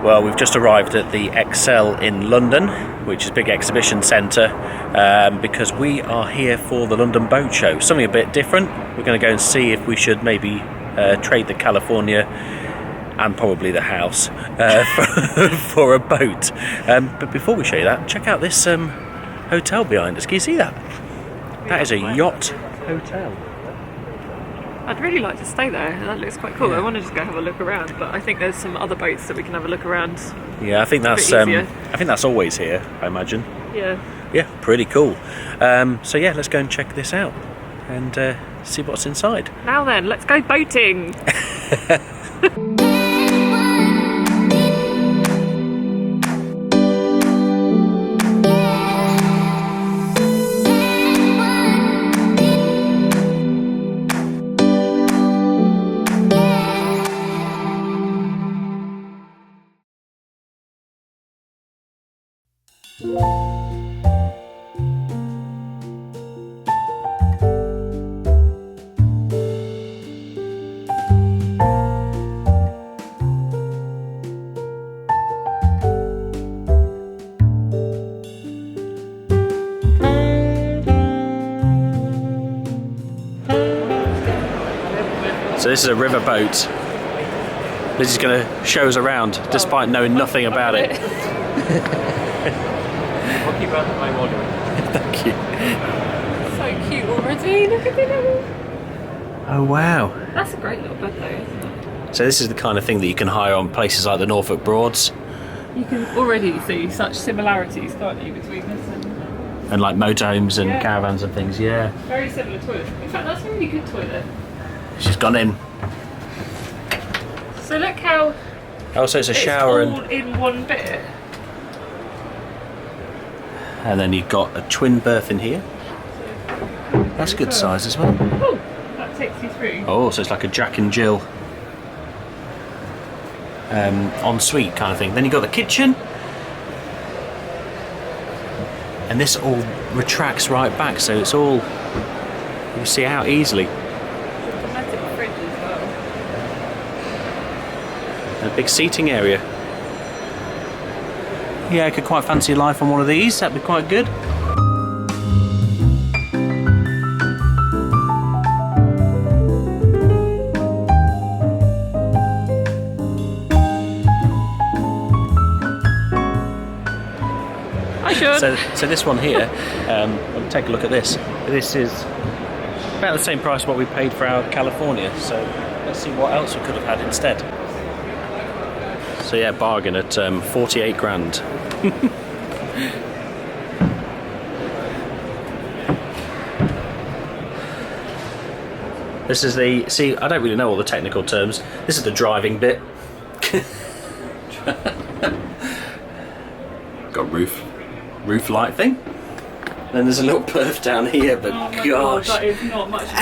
Well, we've just arrived at the Excel in London, which is a big exhibition centre, because we are here for the London Boat Show. Something a bit different. We're going to go and see if we should maybe trade the California and probably the house for a boat. But before we show you that, check out this hotel behind us. Can you see that? That is a yacht hotel. I'd really like to stay there. That looks quite cool. Yeah. I want to just go have a look around, but I think there's some other boats that we can have a look around. Yeah, I think that's always here, I imagine. Yeah. Yeah, pretty cool. So yeah, let's go and check this out and see what's inside. Now then, let's go boating. So this is a riverboat. Liz is going to show us around, despite knowing nothing about it. Thank you. So cute already. Look at it. Oh wow. That's a great little bed though, isn't it? So this is the kind of thing that you can hire on places like the Norfolk Broads. You can already see such similarities, can't you, between this and like motorhomes and caravans and things, yeah. very similar toilet. In fact, that's a really good toilet. She's gone in. So look how Oh, so it's a shower all in one bit. and then you've got a twin berth in here. That's good size as well. Oh, that takes you through. Oh, so it's like a Jack and Jill ensuite kind of thing. Then you've got the kitchen. And this all retracts right back, so it's all, you see out easily. Automatic fridge as well. And a big seating area. Yeah, I could quite fancy life on one of these, that'd be quite good. So this one here, take a look at this. This is about the same price what we paid for our California. So let's see what else we could have had instead. So yeah, bargain at 48 grand. This is the, see, I don't really know all the technical terms. This is the driving bit. Got roof light thing. Then there's a little berth down here, but oh my gosh. God, that is not much of a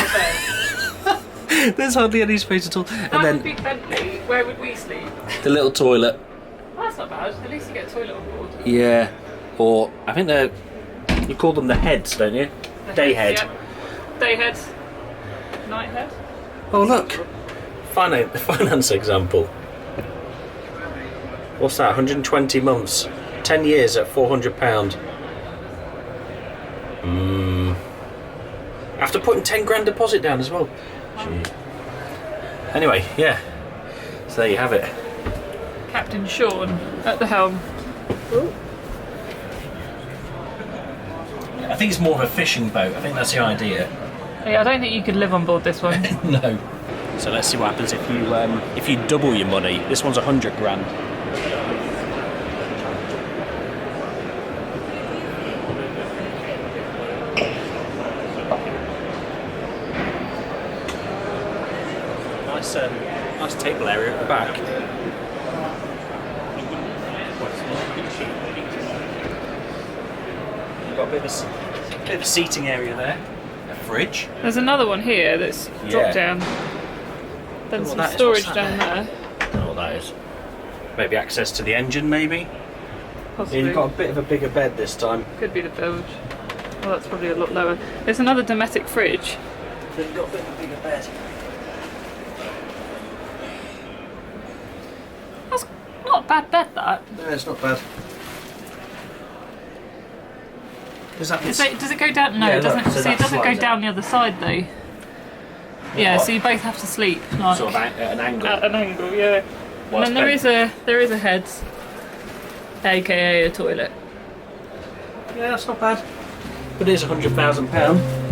bed. There's hardly any space at all. That And then would be Bentley. Where would we sleep? the little toilet. Oh, that's not bad. At least you get a toilet on board. Yeah. Or I think they're, you call them the heads, don't you? Day head. Yeah. Day head. Night head. Oh look. Finance example. What's that? 120 months. 10 years at £400. After putting 10 grand deposit down as well. Gee. Anyway, yeah. So there you have it. Captain Sean at the helm. Ooh. I think it's more of a fishing boat. I think that's the idea. Yeah, I don't think you could live on board this one. No. So let's see what happens if you double your money. This one's 100 grand. Nice table area at the back. You've got a bit of a seating area there. A fridge. There's another one here that's dropped down. Then some storage down there. I don't know what that is. Maybe access to the engine, maybe? Possibly. Yeah, you've got a bit of a bigger bed this time. Could be the bilge. Well, that's probably a lot lower. There's another Dometic fridge. So you've got a bit of a bigger bed. That's not not a bad bed, that. No, it's not bad. Does it go down? No, yeah, it doesn't. Look, so see, it doesn't go down out. the other side though. Yeah, so you both have to sleep like Sort of at an angle. At an angle, yeah. Well, and then there is a heads, aka a toilet. Yeah, that's not bad. But it is £100,000.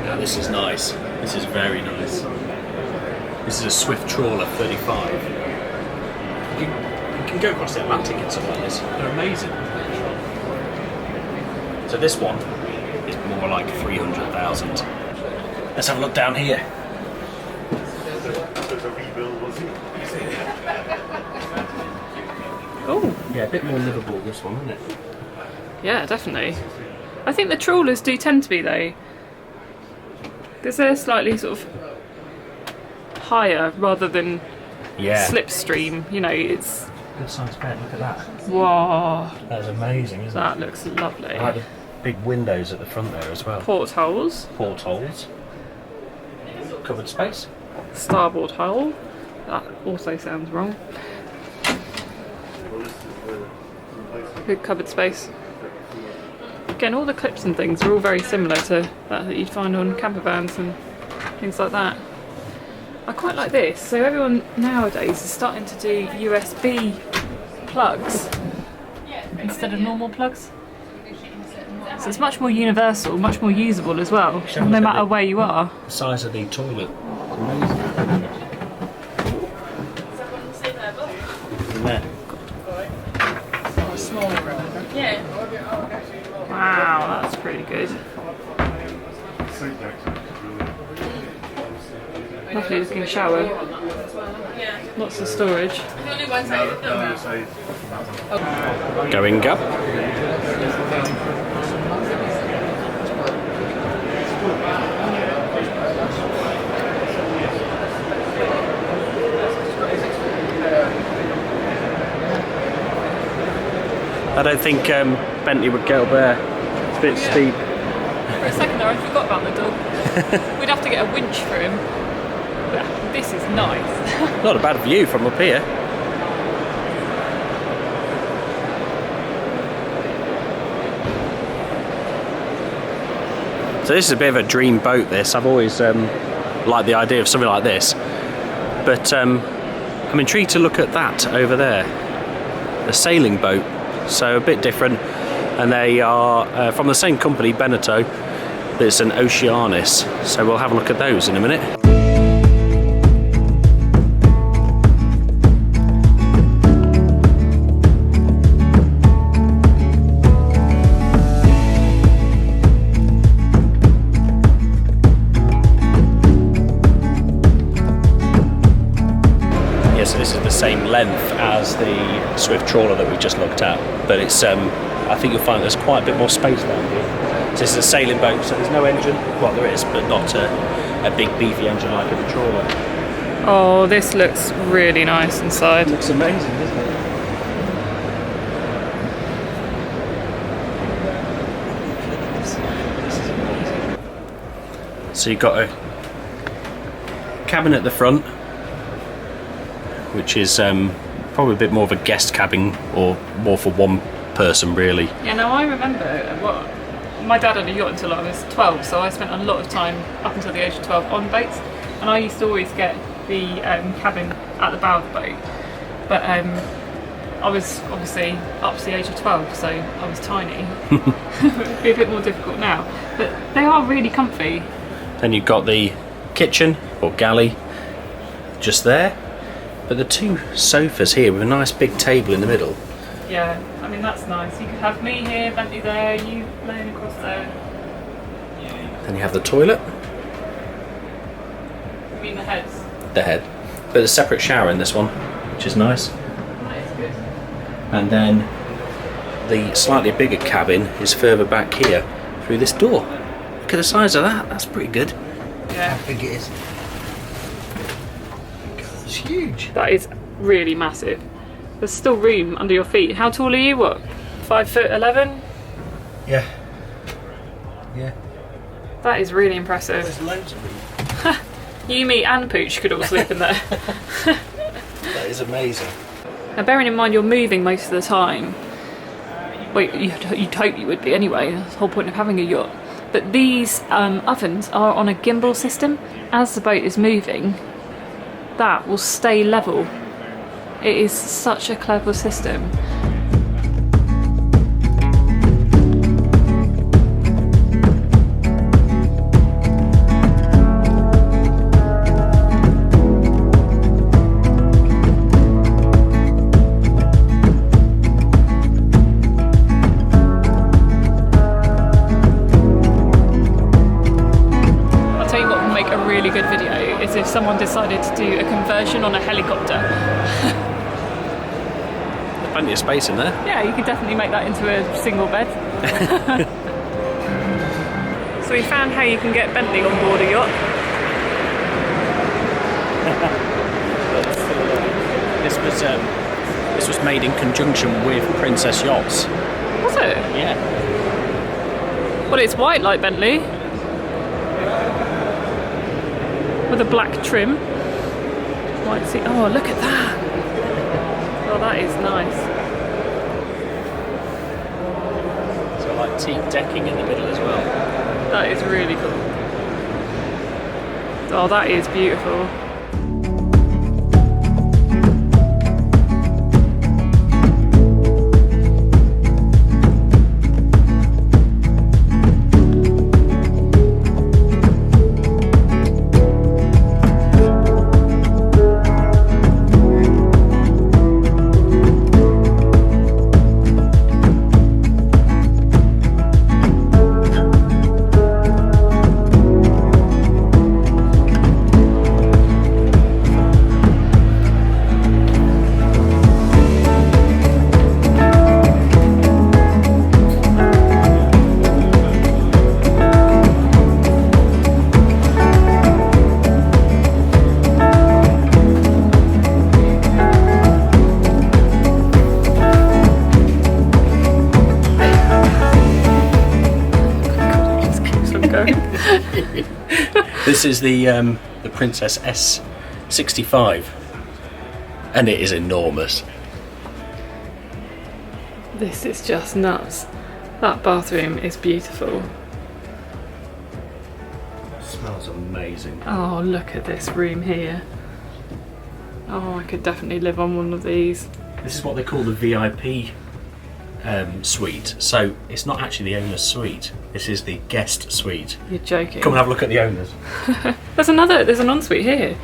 Now this is nice. This is very nice. This is a Swift Trawler 35. You can go across the Atlantic in something like this. They're amazing. So this one is more like 300,000. Let's have a look down here. Oh, Yeah, a bit more livable this one, isn't it? yeah, definitely. I think the trawlers do tend to be though, because they're slightly sort of higher rather than slipstream. You know, it's. Good size bed, look at that. Whoa, That's amazing, isn't that looks lovely. it? I had big windows at the front there as well. Portholes, Portholes. Covered space. starboard hull. That also sounds wrong. Good cupboard space. Again, all the clips and things are all very similar to that you'd find on camper vans and things like that. I quite like this. So everyone nowadays is starting to do USB plugs instead of normal plugs. So it's much more universal, much more usable as well, no matter where you are. The size of the toilet. Amazing. There. Wow, that's pretty good. Lovely looking shower. Lots of storage. Going up. I don't think Bentley would get up there. It's a bit steep. For a second there, I forgot about the dog. We'd have to get a winch for him. But this is nice. Not a bad view from up here. So this is a bit of a dream boat, this. I've always liked the idea of something like this. But I'm intrigued to look at that over there. A sailing boat. So a bit different. And they are from the same company, Beneteau. It's an Oceanis. So we'll have a look at those in a minute. So this is the same length as the Swift Trawler that we just looked at, but it's I think you'll find there's quite a bit more space down here. So this is a sailing boat, so there's no engine. Well, there is, but not a big beefy engine like in the trawler. Oh, this looks really nice inside. It looks amazing, doesn't it? This is amazing. So you've got a cabin at the front, which is probably a bit more of a guest cabin, or more for one person really. Yeah, now I remember my dad had a yacht until I was 12, so I spent a lot of time up until the age of 12 on boats, and I used to always get the cabin at the bow of the boat. But I was obviously up to the age of 12, so I was tiny. It would be a bit more difficult now, but they are really comfy. Then you've got the kitchen or galley just there. But the two sofas here with a nice big table in the middle. Yeah, I mean that's nice. You could have me here, Bentley there, you laying across there. Then you have the toilet. You mean the heads? The head. But there's a separate shower in this one, which is nice. That is good. And then the slightly bigger cabin is further back here through this door. Look at the size of that, that's pretty good. Yeah. How big it is. It's huge. That is really massive. There's still room under your feet. How tall are you? What? 5'11"? Yeah. Yeah. That is really impressive. There's loads of room. You, me and Pooch could all sleep in there. That is amazing. Now bearing in mind you're moving most of the time, well you'd hope you would be anyway, that's the whole point of having a yacht, but these ovens are on a gimbal system. As the boat is moving, that will stay level. It is such a clever system. If someone decided to do a conversion on a helicopter. Plenty of space in there. Yeah, you could definitely make that into a single bed. So we found how you can get Bentley on board a yacht. This was made in conjunction with Princess Yachts. Was it? Yeah. Well, it's white like Bentley. With a black trim. White seat. Oh, look at that. Oh, that is nice. So like teak decking in the middle as well. That is really cool. Oh, that is beautiful. This is the Princess S65, and it is enormous. This is just nuts. That bathroom is beautiful. It smells amazing. Oh, look at this room here. Oh, I could definitely live on one of these. This is what they call the VIP suite. So it's not actually the owner's suite. This is the guest suite. You're joking. Come and have a look at the owners. There's an ensuite here.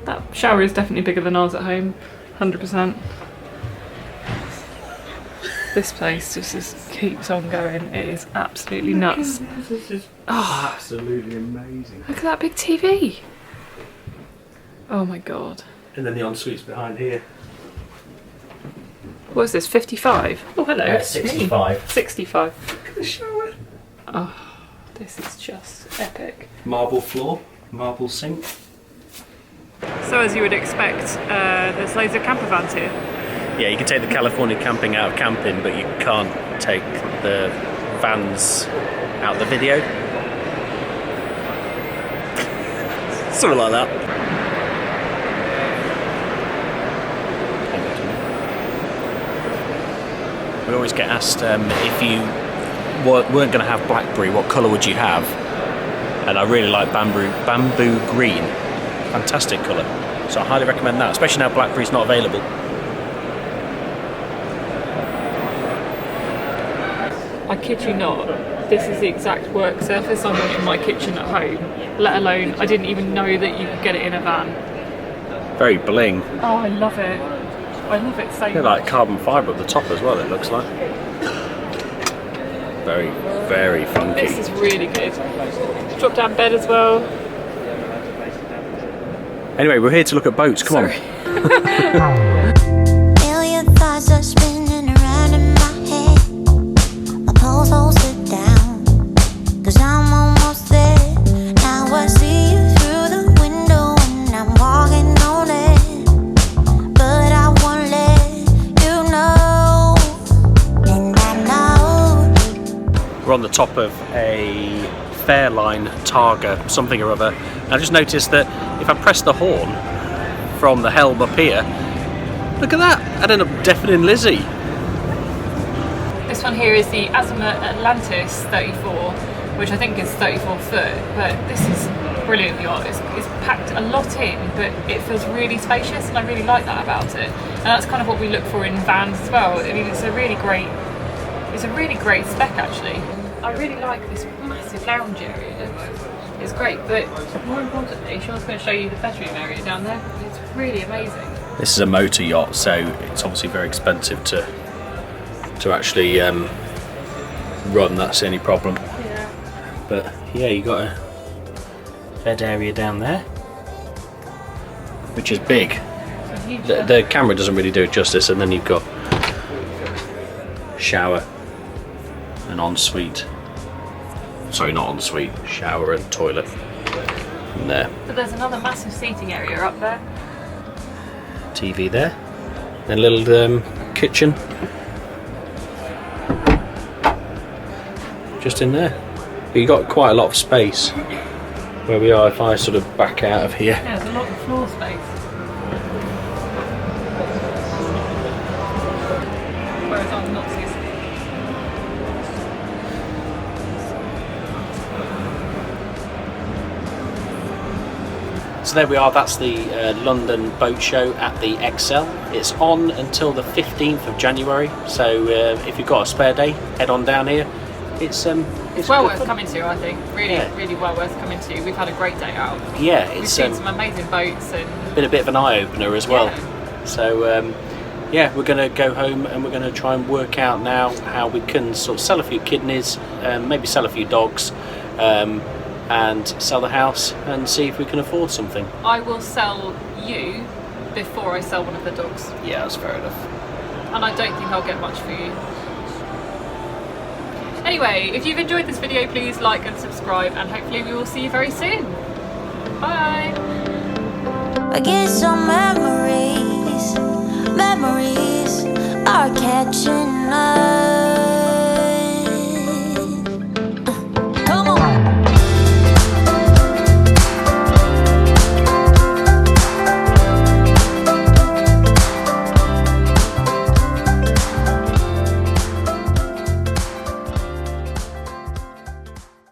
That shower is definitely bigger than ours at home, 100%. This place just keeps on going. It is absolutely nuts. This is absolutely amazing. Look at that big TV. Oh my god. And then the ensuite's behind here. What is this, 55? Oh, hello. 65. 65. Look at the shower. Oh, this is just epic. Marble floor, marble sink. So as you would expect, there's loads of camper vans here. Yeah, you can take the California camping out of camping, but you can't take the vans out the video. Something like that. We always get asked if you weren't going to have blackberry, what colour would you have? And I really like bamboo green. Fantastic colour. So I highly recommend that, especially now blackberry's not available. I kid you not, this is the exact work surface I want in my kitchen at home, let alone I didn't even know that you could get it in a van. Very bling. Oh, I love it. I love it so much. Like carbon fibre at the top as well, it looks like. Very, very funky. This is really good. Drop down bed as well. Anyway, we're here to look at boats, come on. Million thoughts are spinning around in my head. My pulse holds it down, 'cause I'm almost there. Now I see you through the window and I'm walking on it. But I won't let you know, and I know. We're on the top of a Fairline Targa, something or other. And I just noticed that if I press the horn from the helm up here, look at that, I'd end up deafening Lizzie. This one here is the Azimut Atlantis 34, which I think is 34 foot, but this is a brilliant yacht. It's packed a lot in, but it feels really spacious, and I really like that about it. And that's kind of what we look for in vans as well. I mean, it's a really great spec actually. I really like this massive lounge area. It's great, but more importantly, Sean's going to show you the bedroom area down there. It's really amazing. This is a motor yacht, so it's obviously very expensive to actually run. That's the only problem. Yeah. But yeah, you got a bed area down there, which is big. The camera doesn't really do it justice, and then you've got shower and ensuite. Sorry, not ensuite. Shower and toilet in there. But there's another massive seating area up there. TV there, and a little kitchen just in there. But you got quite a lot of space where we are. If I sort of back out of here, yeah, there's a lot of floor space. Whereas I'm not seeing. so there we are. That's the London boat show at the Excel. It's on until the 15th of January, so if you've got a spare day, head on down here. It's well worth coming to, I think. Really well worth coming to. We've had a great day out. Yeah, We've it's seen some amazing boats and been a bit of an eye-opener as well. Yeah. So yeah, we're going to go home and we're going to try and work out now how we can sort of sell a few kidneys, maybe sell a few dogs, and sell the house and see if we can afford something. I will sell you before I sell one of the dogs. Yeah, that's fair enough. And I don't think I'll get much for you. Anyway, if you've enjoyed this video, please like and subscribe, and hopefully we will see you very soon. Bye! I guess some memories are catching up.